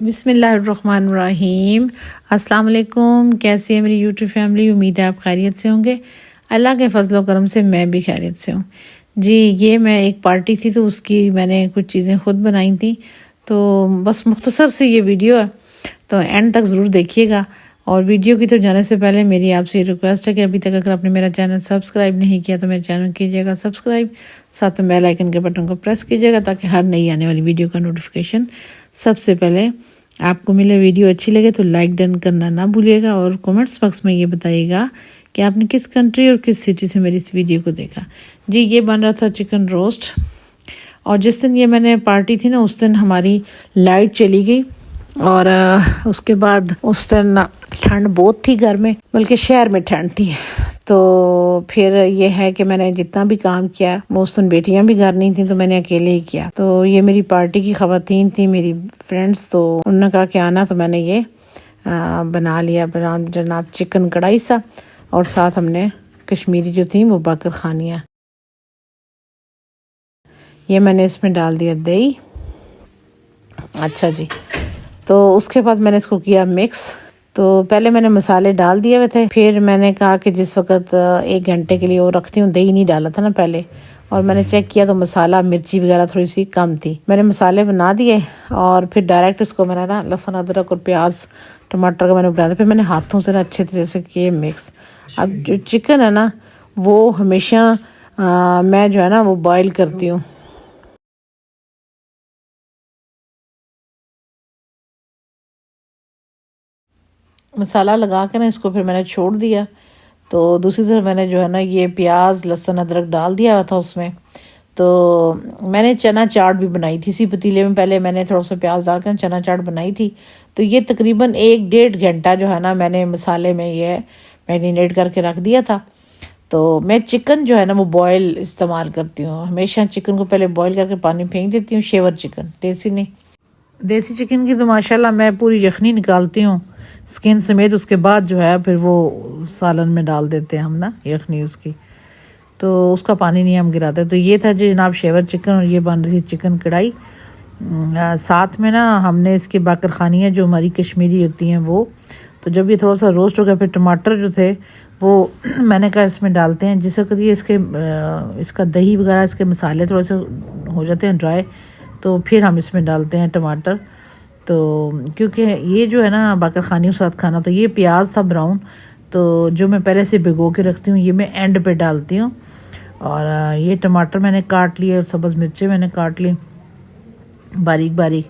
बिस्मिल्लाहिर्रहमानिर्रहीम। अस्सलाम वालेकुम। कैसी है मेरी यूट्यूब फैमिली? उम्मीद है आप खैरियत से होंगे। अल्लाह के फजल करम से मैं भी खैरियत से हूँ जी। ये मैं एक पार्टी थी तो उसकी मैंने कुछ चीज़ें खुद बनाई थी, तो बस मुख्तसर से ये वीडियो है, तो एंड तक ज़रूर देखिएगा। और वीडियो की तरफ जाने से पहले मेरी आपसे ये रिक्वेस्ट है कि अभी तक अगर आपने मेरा चैनल सब्सक्राइब नहीं किया तो मेरे चैनल कीजिएगा सब्सक्राइब, साथ में बेल आइकन के बटन को प्रेस कीजिएगा ताकि हर नई आने वाली वीडियो का नोटिफिकेशन सबसे पहले आपको मिले। वीडियो अच्छी लगे तो लाइक डन करना ना भूलिएगा और कमेंट्स बॉक्स में ये बताइएगा कि आपने किस कंट्री और किस सिटी से मेरी इस वीडियो को देखा जी। ये बन रहा था चिकन रोस्ट, और जिस दिन ये मैंने पार्टी थी ना उस दिन हमारी लाइट चली गई, और उसके बाद उस दिन ठंड बहुत थी घर में, बल्कि शहर में ठंड थी। तो फिर ये है कि मैंने जितना भी काम किया, वो उस दिन बेटियां भी घर नहीं थी तो मैंने अकेले ही किया। तो ये मेरी पार्टी की ख़वातीन थी, मेरी फ्रेंड्स, तो उन्होंने कहा कि आना, तो मैंने ये बना लिया जनाब चिकन कढ़ाई सा, और साथ हमने कश्मीरी जो थी वो बाकर खानियाँ। ये मैंने इसमें डाल दिया दही। अच्छा जी, तो उसके बाद मैंने इसको किया मिक्स। तो पहले मैंने मसाले डाल दिए हुए थे, फिर मैंने कहा कि जिस वक्त 1 घंटे के लिए वो रखती हूँ, दही नहीं डाला था ना पहले, और मैंने चेक किया तो मसाला मिर्ची वगैरह थोड़ी सी कम थी। मैंने मसाले बना दिए और फिर डायरेक्ट उसको मैंने ना लहसुन अदरक और प्याज टमाटर का मैंने बनाया था। फिर मैंने हाथों से ना अच्छे तरह से किए मिक्स। अब जो चिकन है ना वो हमेशा मैं जो है ना वो बॉयल करती हूँ। मसाला लगा के ना इसको फिर मैंने छोड़ दिया। तो दूसरी तरफ मैंने जो है ना ये प्याज लहसुन अदरक डाल दिया हुआ था उसमें। तो मैंने चना चाट भी बनाई थी इसी पतीले में, पहले मैंने थोड़ा सा प्याज डालकर चना चाट बनाई थी। तो ये तकरीबन 1-1.5 घंटा जो है ना मैंने मसाले में ये मैरिनेट करके रख दिया था। तो मैं चिकन जो है ना वो बॉयल इस्तेमाल करती हूँ हमेशा। चिकन को पहले बॉयल करके पानी फेंक देती हूँ, शेवर चिकन, देसी नहीं। देसी चिकन की तो माशाल्लाह मैं पूरी यखनी निकालती हूँ स्किन समेत, उसके बाद जो है फिर वो सालन में डाल देते हैं हम ना यखनी उसकी, तो उसका पानी नहीं हम गिराते। तो ये था जी जनाब शेवर चिकन, और ये बन रही थी चिकन कढ़ाई। साथ में ना हमने इसकी बाकर खानियाँ जो हमारी कश्मीरी होती हैं वो, तो जब ये थोड़ा सा रोस्ट हो गया फिर टमाटर जो थे वो मैंने कहा इसमें डालते हैं, जिस वक्त ये इसका दही वगैरह इसके मसाले थोड़े से हो जाते हैं ड्राई, तो फिर हम इसमें डालते हैं टमाटर। तो क्योंकि ये जो है ना बाकर खानियों के साथ खाना, तो ये प्याज था ब्राउन, तो जो मैं पहले से भिगो के रखती हूँ ये मैं एंड पे डालती हूँ। और ये टमाटर मैंने काट लिए और सब्ज़ मिर्चें मैंने काट ली बारीक बारीक।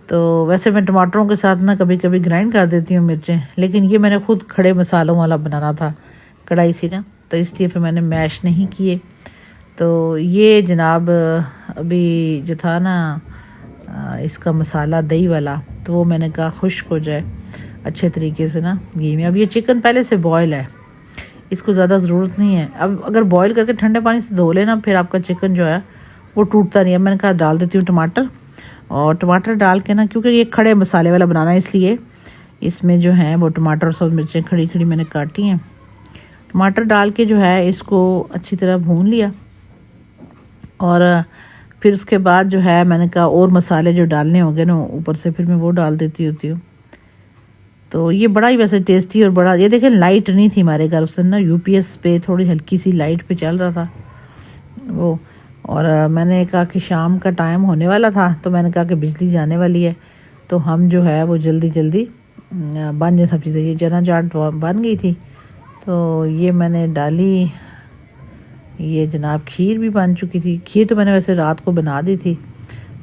तो वैसे मैं टमाटरों के साथ ना कभी कभी ग्राइंड कर देती हूँ मिर्चें, लेकिन ये मैंने खुद खड़े मसालों वाला बनाना था कढ़ाई सी ना, तो इसलिए फिर मैंने मैश नहीं किए। तो ये जनाब अभी जो था ना इसका मसाला दही वाला, तो वो मैंने कहा खुश्क हो जाए अच्छे तरीके से ना घी में। अब ये चिकन पहले से बॉयल है, इसको ज़्यादा ज़रूरत नहीं है। अब अगर बॉयल करके ठंडे पानी से धो लेना फिर आपका चिकन जो है वो टूटता नहीं है। मैंने कहा डाल देती हूँ टमाटर, और टमाटर डाल के ना, क्योंकि ये खड़े मसाले वाला बनाना है इसलिए इसमें जो है वो टमाटर और सब मिर्चें खड़ी खड़ी मैंने काटी हैं। टमाटर डाल के जो है इसको अच्छी तरह भून लिया, और फिर उसके बाद जो है मैंने कहा और मसाले जो डालने होंगे ना ऊपर से फिर मैं वो डाल देती होती हूँ। तो ये बड़ा ही वैसे टेस्टी और बड़ा, ये देखें लाइट नहीं थी हमारे घर उस दिन ना, यूपीएस पे थोड़ी हल्की सी लाइट पे चल रहा था वो। और मैंने कहा कि शाम का टाइम होने वाला था, तो मैंने कहा कि बिजली जाने वाली है, तो हम जो है वो जल्दी जल्दी बन जाए सब चीज़ें। ये चना चाट बन गई थी, तो ये मैंने डाली। ये जनाब खीर भी बन चुकी थी, खीर तो मैंने वैसे रात को बना दी थी,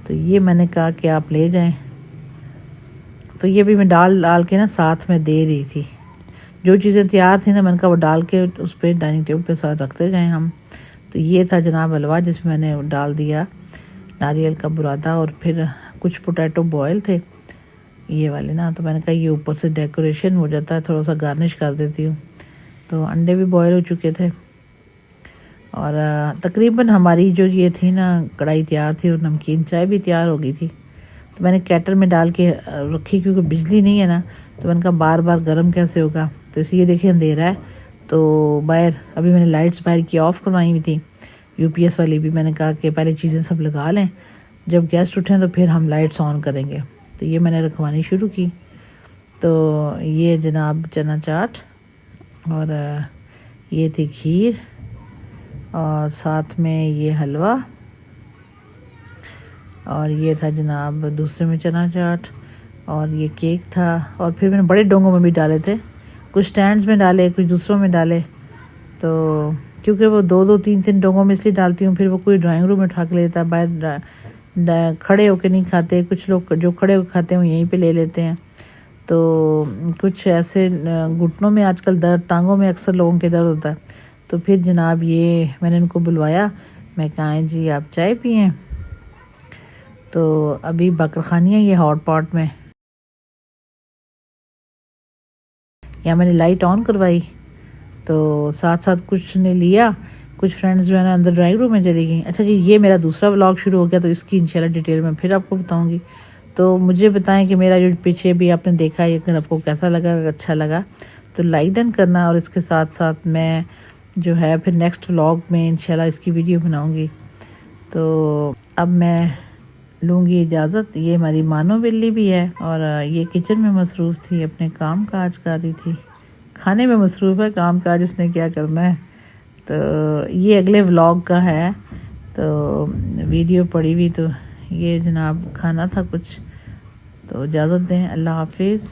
तो ये मैंने कहा कि आप ले जाएं। तो ये भी मैं डाल के ना साथ में दे रही थी, जो चीज़ें तैयार थी ना मैंने कहा वो डाल के उस पर डाइनिंग टेबल पे साथ रखते जाएं हम। तो ये था जनाब हलवा जिसमें मैंने डाल दिया नारियल का बुरादा, और फिर कुछ पोटैटो बॉयल थे ये वाले ना, तो मैंने कहा ये ऊपर से डेकोरेशन हो जाता है, थोड़ा सा गार्निश कर देती हूँ। तो अंडे भी बॉयल हो चुके थे, और तकरीबन हमारी जो ये थी ना कढ़ाई तैयार थी, और नमकीन चाय भी तैयार हो गई थी। तो मैंने कैटल में डाल के रखी, क्योंकि बिजली नहीं है ना, तो मैंने कहा बार बार गर्म कैसे होगा। तो इसलिए देखिए अंधेरा है, तो बाहर अभी मैंने लाइट्स बाहर की ऑफ़ करवाई हुई थी, यूपीएस वाली भी। मैंने कहा कि पहले चीज़ें सब लगा लें, जब गेस्ट उठें तो फिर हम लाइट्स ऑन करेंगे। तो ये मैंने रखवानी शुरू की। तो ये जनाब चना चाट और ये थी खीर और साथ में ये हलवा और ये था जनाब दूसरे में चना चाट और ये केक था। और फिर मैंने बड़े डोंगों में भी डाले थे, कुछ स्टैंड्स में डाले, कुछ दूसरों में डाले। तो क्योंकि वो 2-2 3-3 डोंगों में इसलिए डालती हूँ, फिर वो कोई ड्राइंग रूम में उठा के लेता, बाहर खड़े होके नहीं खाते। कुछ लोग जो खड़े होकर खाते हैं वो यहीं पे ले लेते हैं। तो कुछ ऐसे घुटनों में आजकल दर्द, टांगों में अक्सर लोगों के दर्द होता है। तो फिर जनाब ये मैंने उनको बुलवाया, मैं कहा जी आप चाय पिएँ। तो अभी बकरखानी है ये हॉट पॉट में, या मैंने लाइट ऑन करवाई। तो साथ साथ कुछ ने लिया, कुछ फ्रेंड्स जो है ना अंदर ड्राइंग रूम में चली गई। अच्छा जी, ये मेरा दूसरा व्लॉग शुरू हो गया, तो इसकी इंशाल्लाह डिटेल में फिर आपको बताऊंगी। तो मुझे बताएं कि मेरा जो पीछे भी आपने देखा है, अगर आपको कैसा लगा, अगर अच्छा लगा तो लाइक डन करना। और इसके साथ साथ मैं जो है फिर नेक्स्ट व्लॉग में इंशाल्लाह इसकी वीडियो बनाऊँगी। तो अब मैं लूँगी इजाज़त। ये हमारी मानो बिल्ली भी है और ये किचन में मसरूफ़ थी, अपने काम काज कर रही थी। खाने में मसरूफ़ है, काम काज इसने क्या करना है। तो ये अगले व्लॉग का है, तो वीडियो पड़ी हुई। तो ये जनाब खाना था कुछ। तो इजाज़त दें, अल्लाह हाफिज़।